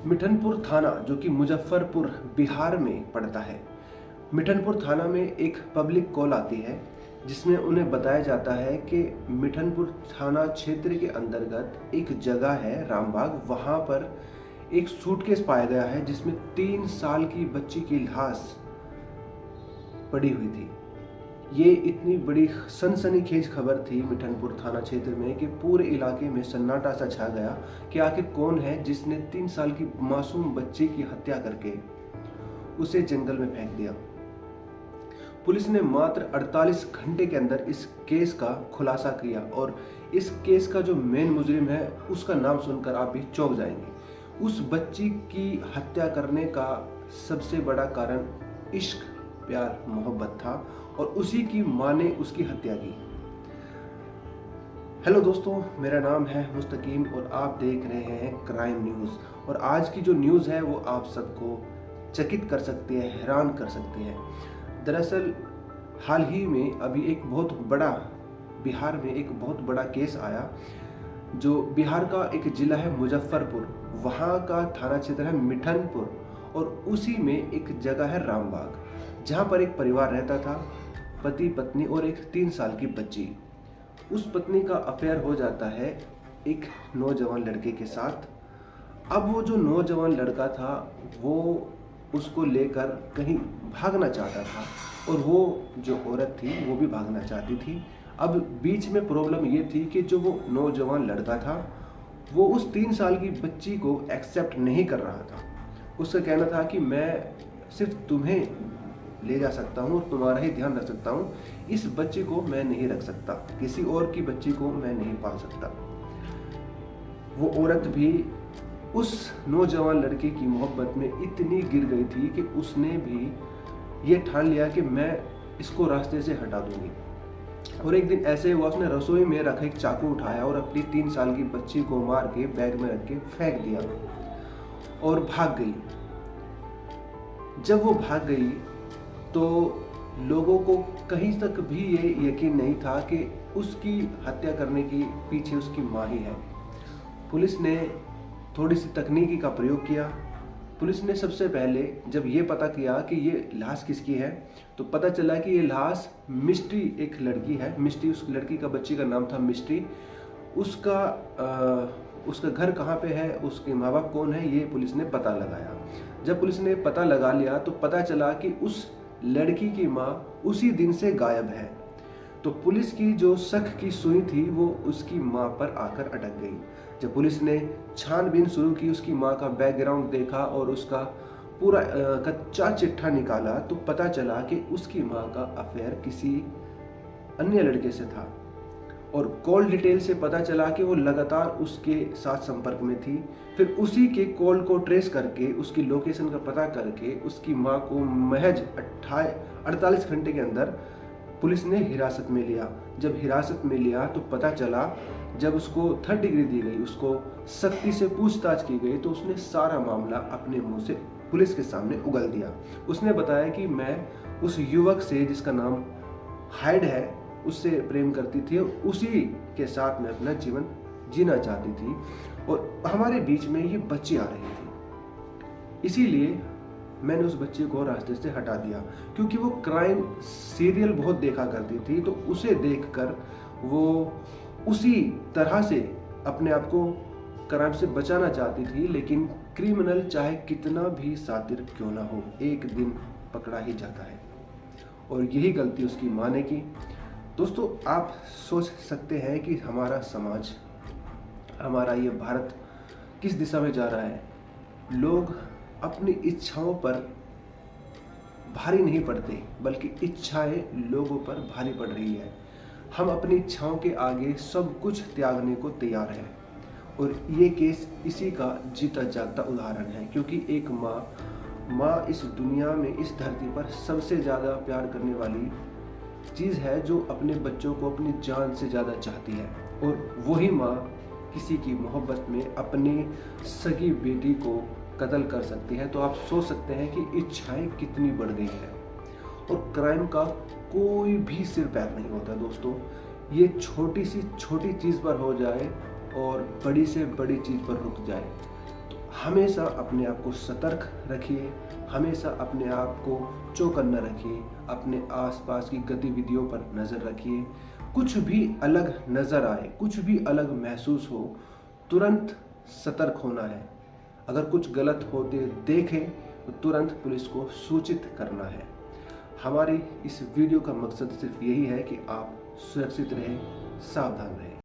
मिठनपुर थाना जो कि मुजफ्फरपुर बिहार में पड़ता है। मिठनपुर थाना में एक पब्लिक कॉल आती है जिसमें उन्हें बताया जाता है कि मिठनपुर थाना क्षेत्र के अंतर्गत एक जगह है रामबाग, वहां पर एक सूटकेस पाया गया है जिसमें 3 साल की बच्ची की लाश पड़ी हुई थी। ये इतनी बड़ी सनसनीखेज खबर थी मिठनपुर थाना क्षेत्र में कि पूरे इलाके में सन्नाटा सा छा गया कि आखिर कौन है जिसने 3 साल की मासूम बच्ची की हत्या करके उसे जंगल में फेंक दिया। पुलिस ने मात्र 48 घंटे के अंदर इस केस का खुलासा किया और इस केस का जो मेन मुजरिम है उसका नाम सुनकर आप भी चौंक जाएंगे। उस बच्ची की हत्या करने का सबसे बड़ा कारण इश्क, प्यार, मोहब्बत था और उसी की मां ने उसकी हत्या की। हेलो दोस्तों, मेरा नाम है मुस्तकीम और आप देख रहे हैं क्राइम न्यूज़। और आज की जो न्यूज़ है वो आप सबको चकित कर सकती है, हैरान कर सकती है। दरअसल हाल ही में अभी बिहार में एक बहुत बड़ा केस आया। जो बिहार का एक जिला है मुजफ्फरपुर, वहाँ का थाना क्षेत्र है मिठनपुर और उसी में एक जगह है रामबाग, जहाँ पर एक परिवार रहता था, पति पत्नी और एक 3 साल की बच्ची। उस पत्नी का अफेयर हो जाता है एक नौजवान लड़के के साथ। अब वो जो नौजवान लड़का था वो उसको लेकर कहीं भागना चाहता था और वो जो औरत थी वो भी भागना चाहती थी। अब बीच में प्रॉब्लम ये थी कि जो वो नौजवान लड़का था वो उस 3 साल की बच्ची को एक्सेप्ट नहीं कर रहा था। उसका कहना था कि मैं सिर्फ तुम्हें ले जा सकता हूँ और तुम्हारा ही ध्यान रख सकता हूँ, इस बच्ची को मैं नहीं रख सकता, किसी और की बच्ची को मैं नहीं पाल सकता। वो औरत भी उस नौजवान लड़के की मोहब्बत में इतनी गिर गई थी कि उसने भी ये ठान लिया कि मैं इसको रास्ते से हटा दूंगी। और एक दिन ऐसे हुआ, उसने रसोई में रखा एक चाकू उठाया और अपनी 3 साल की बच्ची को मार के बैग में रख के फेंक दिया और भाग गई। जब वो भाग गई तो लोगों को कहीं तक भी ये यकीन नहीं था कि उसकी हत्या करने के पीछे उसकी मां ही है। पुलिस ने थोड़ी सी तकनीकी का प्रयोग किया। पुलिस ने सबसे पहले जब ये पता किया कि ये लाश किसकी है तो पता चला कि ये लाश मिस्ट्री, एक लड़की है मिस्ट्री, उस लड़की का बच्ची का नाम था मिस्ट्री। उसका घर कहाँ पे है, उसके माँ बाप कौन है, ये पुलिस ने पता लगाया। जब पुलिस ने पता लगा लिया तो पता चला कि उस लड़की की माँ उसी दिन से गायब है। तो पुलिस की जो शक की सुई थी वो उसकी माँ पर आकर अटक गई। जब पुलिस ने छानबीन शुरू की, उसकी माँ का बैकग्राउंड देखा और उसका पूरा कच्चा चिट्ठा निकाला तो पता चला कि उसकी माँ का अफेयर किसी अन्य लड़के से था। और कॉल डिटेल से पता चला कि वो लगातार उसके साथ संपर्क में थी। फिर उसी के कॉल को ट्रेस करके, उसकी लोकेशन का पता करके उसकी मां को महज 48 घंटे के अंदर पुलिस ने हिरासत में लिया। जब हिरासत में लिया तो पता चला, जब उसको 3rd डिग्री दी गई, उसको सख्ती से पूछताछ की गई तो उसने सारा मामला अपने मुंह से पुलिस के सामने उगल दिया। उसने बताया कि मैं उस युवक से जिसका नाम हाइड है उससे प्रेम करती थी और उसी के साथ मैं अपना जीवन जीना चाहती थी और हमारे बीच में ये बच्ची आ रही थी, इसीलिए मैंने उस बच्चे को रास्ते से हटा दिया। क्योंकि वो क्राइम सीरियल बहुत देखा करती थी तो उसे देखकर वो उसी तरह से अपने आप को क्राइम से बचाना चाहती थी। लेकिन क्रिमिनल चाहे कितना भी शातिर क्यों ना हो, एक दिन पकड़ा ही जाता है और यही गलती उसकी मां ने की। दोस्तों, आप सोच सकते हैं कि हमारा समाज, हमारा ये भारत किस दिशा में जा रहा है। लोग अपनी इच्छाओं पर भारी नहीं पड़ते बल्कि इच्छाएं लोगों पर भारी पड़ रही है। हम अपनी इच्छाओं के आगे सब कुछ त्यागने को तैयार हैं और ये केस इसी का जीता जागता उदाहरण है। क्योंकि एक माँ इस दुनिया में, इस धरती पर सबसे ज़्यादा प्यार करने वाली चीज़ है जो अपने बच्चों को अपनी जान से ज़्यादा चाहती है। और वही माँ किसी की मोहब्बत में अपनी सगी बेटी को कत्ल कर सकती है। तो आप सोच सकते हैं कि इच्छाएं कितनी बढ़ गई है। और क्राइम का कोई भी सिर पैर नहीं होता दोस्तों। ये छोटी सी छोटी चीज़ पर हो जाए और बड़ी से बड़ी चीज़ पर रुक जाए। तो हमेशा अपने आप को सतर्क रखिए, हमेशा अपने आप को चौकन्ना रखिए, अपने आसपास की गतिविधियों पर नज़र रखिए। कुछ भी अलग नज़र आए, कुछ भी अलग महसूस हो, तुरंत सतर्क होना है। अगर कुछ गलत होते देखें तो तुरंत पुलिस को सूचित करना है। हमारी इस वीडियो का मकसद सिर्फ यही है कि आप सुरक्षित रहें, सावधान रहें।